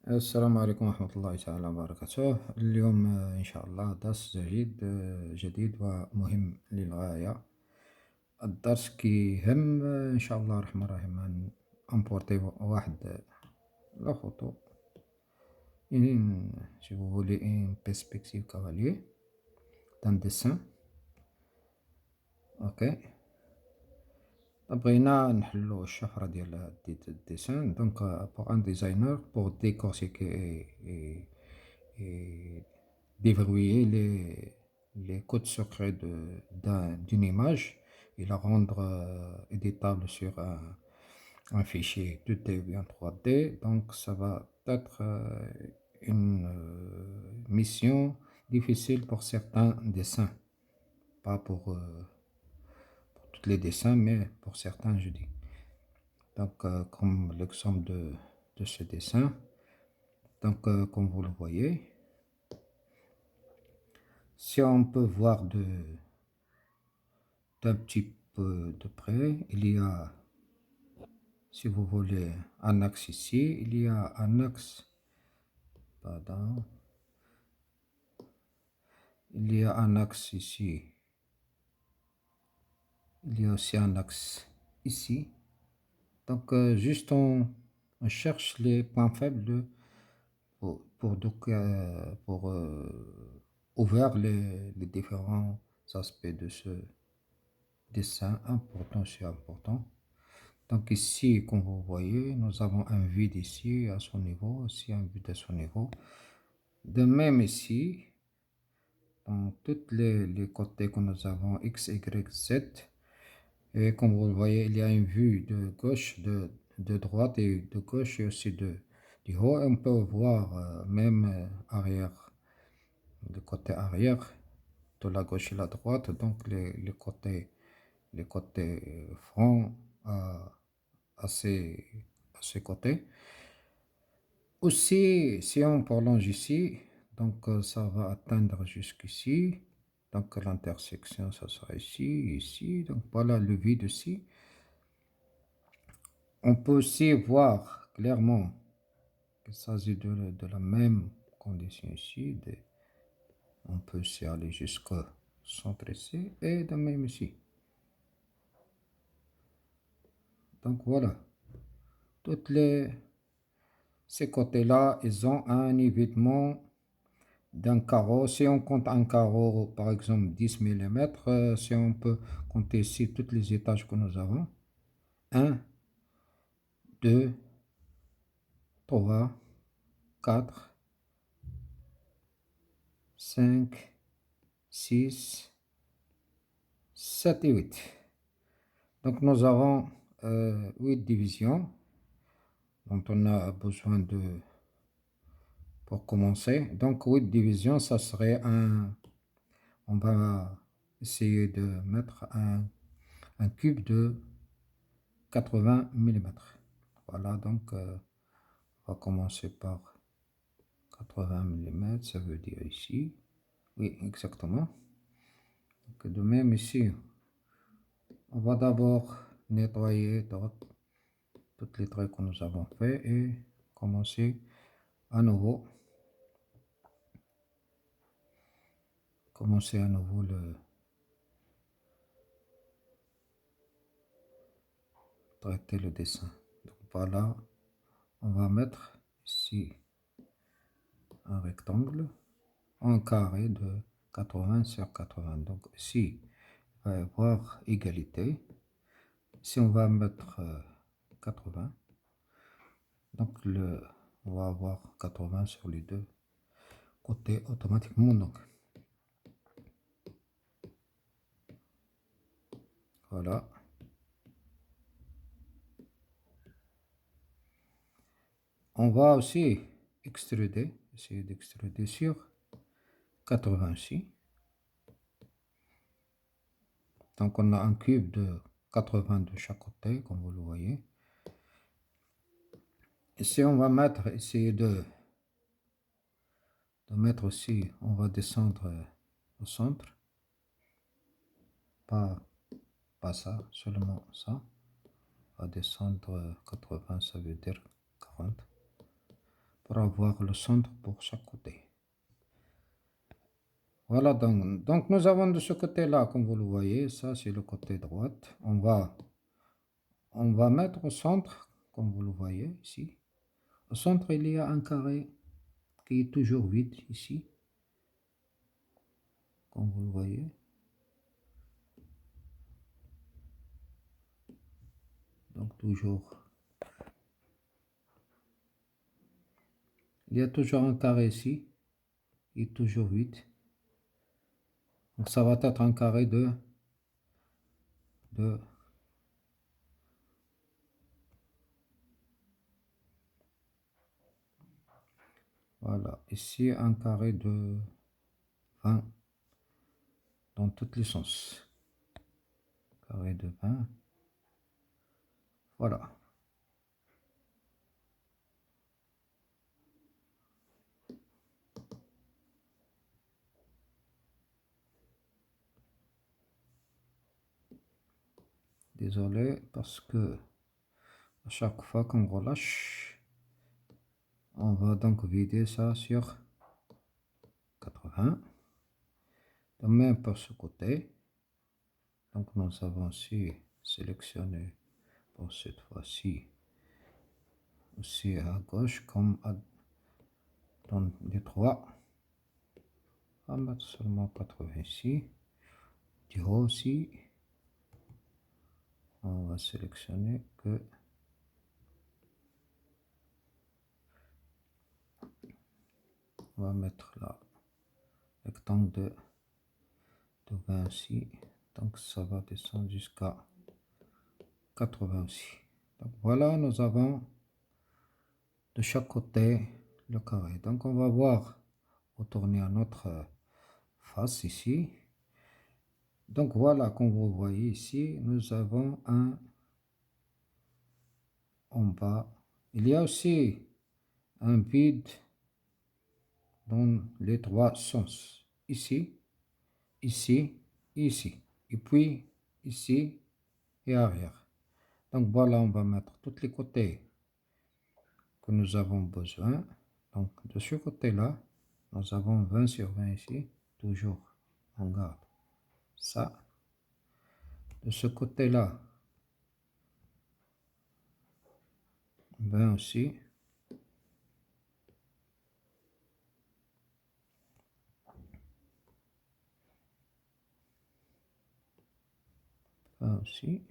السلام عليكم ورحمة الله تعالى وبركاته. اليوم إن شاء الله درس جديد ومهم للغاية. الدرس كيهم إن شاء الله الرحمن الرحيم عن امبورتي واحد لا فوتو si vous voulez une perspective cavalier d'un dessin. ok بغينا نحلو الشفرة ديال هاد الديسان. دونك بوغ ان ديزاينر بوغ décortiquer et déverrouiller les codes secrets d'une image et la rendre éditable sur un fichier 2D ou bien 3D. Donc ça va être une mission difficile pour certains dessins, pas pour tous les dessins, mais pour certains je dis. Donc comme l'exemple de ce dessin, donc comme vous le voyez, si on peut voir d'un petit peu de près, il y a, si vous voulez, un axe ici, il y a un axe, pardon, il y a un axe ici, il y a aussi un axe ici. Donc juste on cherche les points faibles pour ouvrir les différents aspects de ce dessin important, c'est important. Donc ici, comme vous voyez, nous avons un vide ici à son niveau, aussi un vide à son niveau. De même ici, dans tous les côtés que nous avons X, Y, Z, et comme vous le voyez, il y a une vue de gauche, de droite et de gauche et aussi du haut. Et on peut voir même arrière, le côté arrière, de la gauche et la droite, donc les côtés front à ces côtés. Aussi, si on prolonge ici, donc ça va atteindre jusqu'ici. Donc l'intersection, ça sera ici, ici. Donc voilà le vide ici. On peut aussi voir clairement qu'il s'agit de la même condition ici. On peut aussi aller jusqu'au centre ici et de même ici. Donc voilà. Ces côtés-là, ils ont un évitement d'un carreau. Si on compte un carreau, par exemple 10 mm, si on peut compter ici tous les étages que nous avons, 1, 2, 3, 4, 5, 6, 7 et 8. Donc nous avons 8 divisions dont on a besoin pour commencer. Donc 8 divisions, ça serait on va essayer de mettre un cube de 80 mm. Voilà, donc on va commencer par 80 mm, ça veut dire ici. Oui, exactement. Donc, de même ici, on va d'abord nettoyer toutes les traits que nous avons fait et commencer à nouveau. Traiter le dessin. Donc voilà, on va mettre ici un rectangle, un carré de 80 sur 80. Donc ici, il va y avoir égalité. Si on va mettre 80, donc on va avoir 80 sur les deux côtés automatiquement. Donc voilà. On va aussi essayer d'extruder sur 80 ici. Donc on a un cube de 80 de chaque côté, comme vous le voyez. Ici on va essayer de mettre aussi, on va descendre au centre. Pas ça, seulement ça. On va descendre 80, ça veut dire 40. pour avoir le centre pour chaque côté. Voilà, donc nous avons de ce côté-là, comme vous le voyez, ça c'est le côté droit. On va mettre au centre, comme vous le voyez ici. Au centre, il y a un carré qui est toujours vide ici, comme vous le voyez. Donc toujours, il y a toujours un carré ici, qui est toujours vide. Donc ça va être un carré de voilà, ici un carré de 20 dans tous les sens. Carré de 20. Voilà. Désolé parce que à chaque fois qu'on relâche, on va donc vider ça sur 80. De même pour ce côté. Donc nous avons aussi sélectionné pour cette fois-ci aussi à gauche comme dans les trois. On va mettre seulement 80 ici. Du haut aussi, on va sélectionner que on va mettre là rectangle de 20 ici. Donc ça va descendre jusqu'à 80 aussi. Donc voilà, nous avons de chaque côté le carré. Donc on va voir, retourner à notre face ici. Donc voilà, comme vous voyez ici, nous avons un en bas. Il y a aussi un vide dans les trois sens. Ici, ici, ici. Et puis ici et arrière. Donc voilà, on va mettre tous les côtés que nous avons besoin. Donc de ce côté-là, nous avons 20 sur 20 ici. Toujours, on garde ça. De ce côté-là, 20 aussi. Aussi.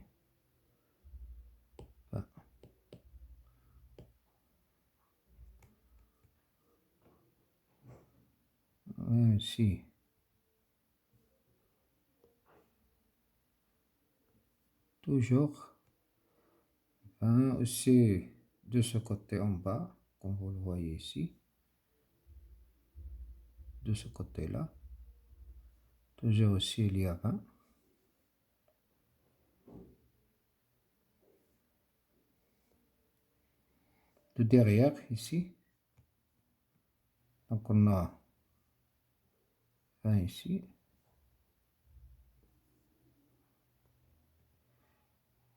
Ici. Toujours. Aussi de ce côté en bas, comme vous le voyez ici. De ce côté-là. Toujours aussi il y a 20. De derrière ici. Donc on a 20 ici.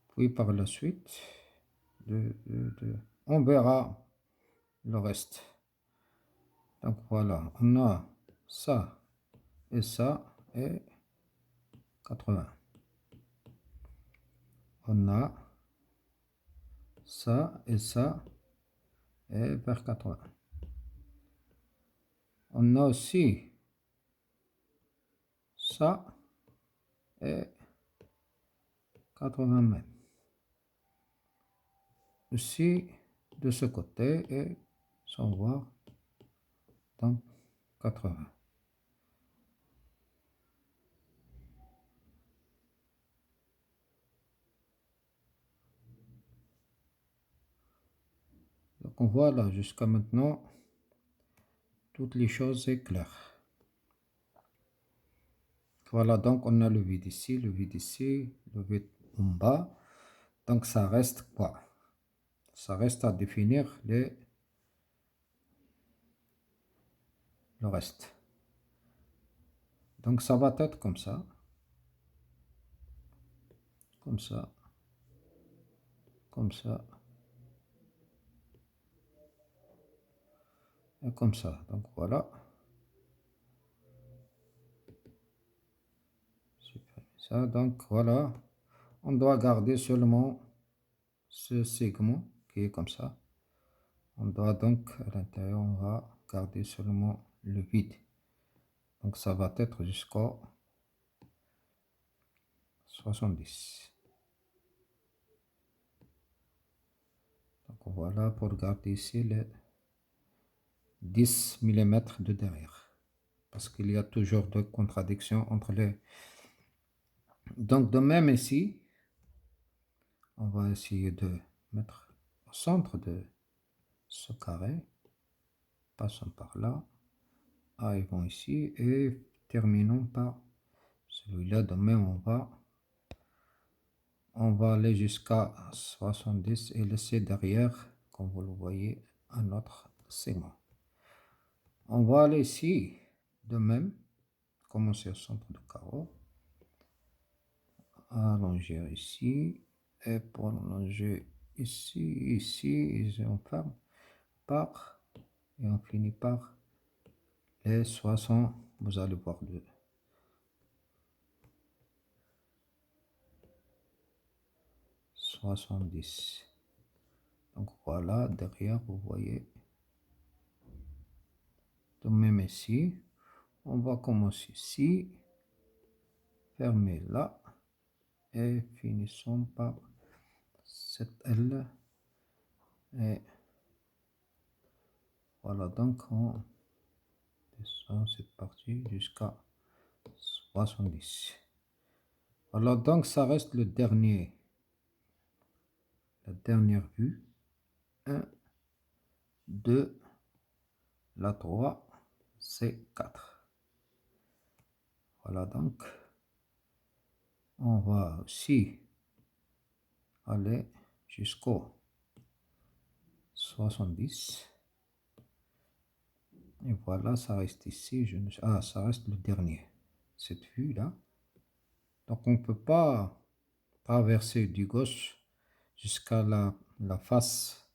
Puis par la suite, on verra le reste. Donc voilà, on a ça et 80. On a ça et vers 80. On a aussi ça et 80 même. Aussi de ce côté et sans voir dans 80. Donc voilà, jusqu'à maintenant, toutes les choses sont claires. Voilà, donc on a le vide ici, le vide ici, le vide en bas. Donc ça reste quoi? Ça reste à définir le reste. Donc ça va être comme ça. Comme ça. Comme ça. Et comme ça. Donc voilà. Supprimer ça. Donc voilà. On doit garder seulement ce segment qui est comme ça. On doit donc, à l'intérieur, on va garder seulement le vide. Donc ça va être jusqu'au 70. Donc voilà pour garder ici les 10 mm de derrière. Parce qu'il y a toujours de contradictions entre les... Donc de même ici, on va essayer de mettre au centre de ce carré. Passons par là. Arrivons ici et terminons par celui-là. De même, on va aller jusqu'à 70 et laisser derrière, comme vous le voyez, un autre segment. On va aller ici, de même, commencer au centre du carreau, allonger ici, et pour allonger ici, ici, on ferme par, et on finit par les 60, vous allez voir le 70. Donc voilà, derrière, vous voyez, de même ici, on va commencer ici, fermer là, et finissons par cette L, et voilà, donc on descend cette partie jusqu'à 70. Voilà, donc ça reste le dernier, la dernière vue. 1, 2, la 3, c'est 4. Voilà, donc on va aussi aller jusqu'au 70. Et voilà, ça reste ici. Ah, ça reste le dernier, cette vue-là. Donc on ne peut pas traverser du gauche jusqu'à la face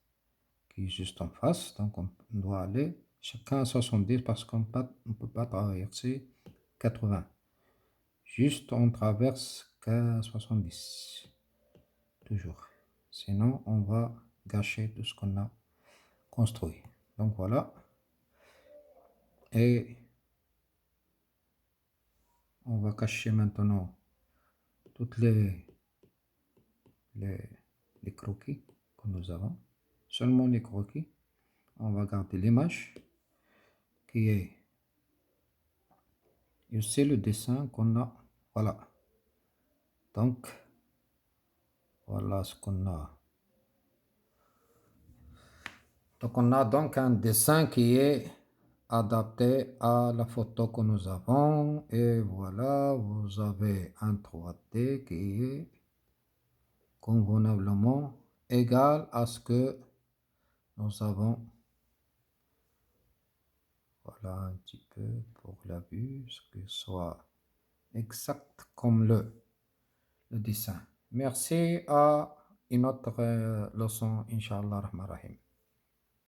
qui est juste en face. Donc on doit aller chacun à 70 parce qu'on ne peut pas traverser 80. Juste on traverse qu'à 70. Toujours. Sinon on va gâcher tout ce qu'on a construit. Donc voilà. Et on va cacher maintenant toutes les croquis que nous avons. Seulement les croquis. On va garder l'image qui est... Et c'est le dessin qu'on a. Voilà. Donc, voilà ce qu'on a. Donc, on a donc un dessin qui est adapté à la photo que nous avons. Et voilà, vous avez un 3D qui est convenablement égal à ce que nous avons. Voilà un petit peu pour la vue, ce que soit exact comme le dessin. Merci à une autre leçon, Inch'Allah Rahman Rahim.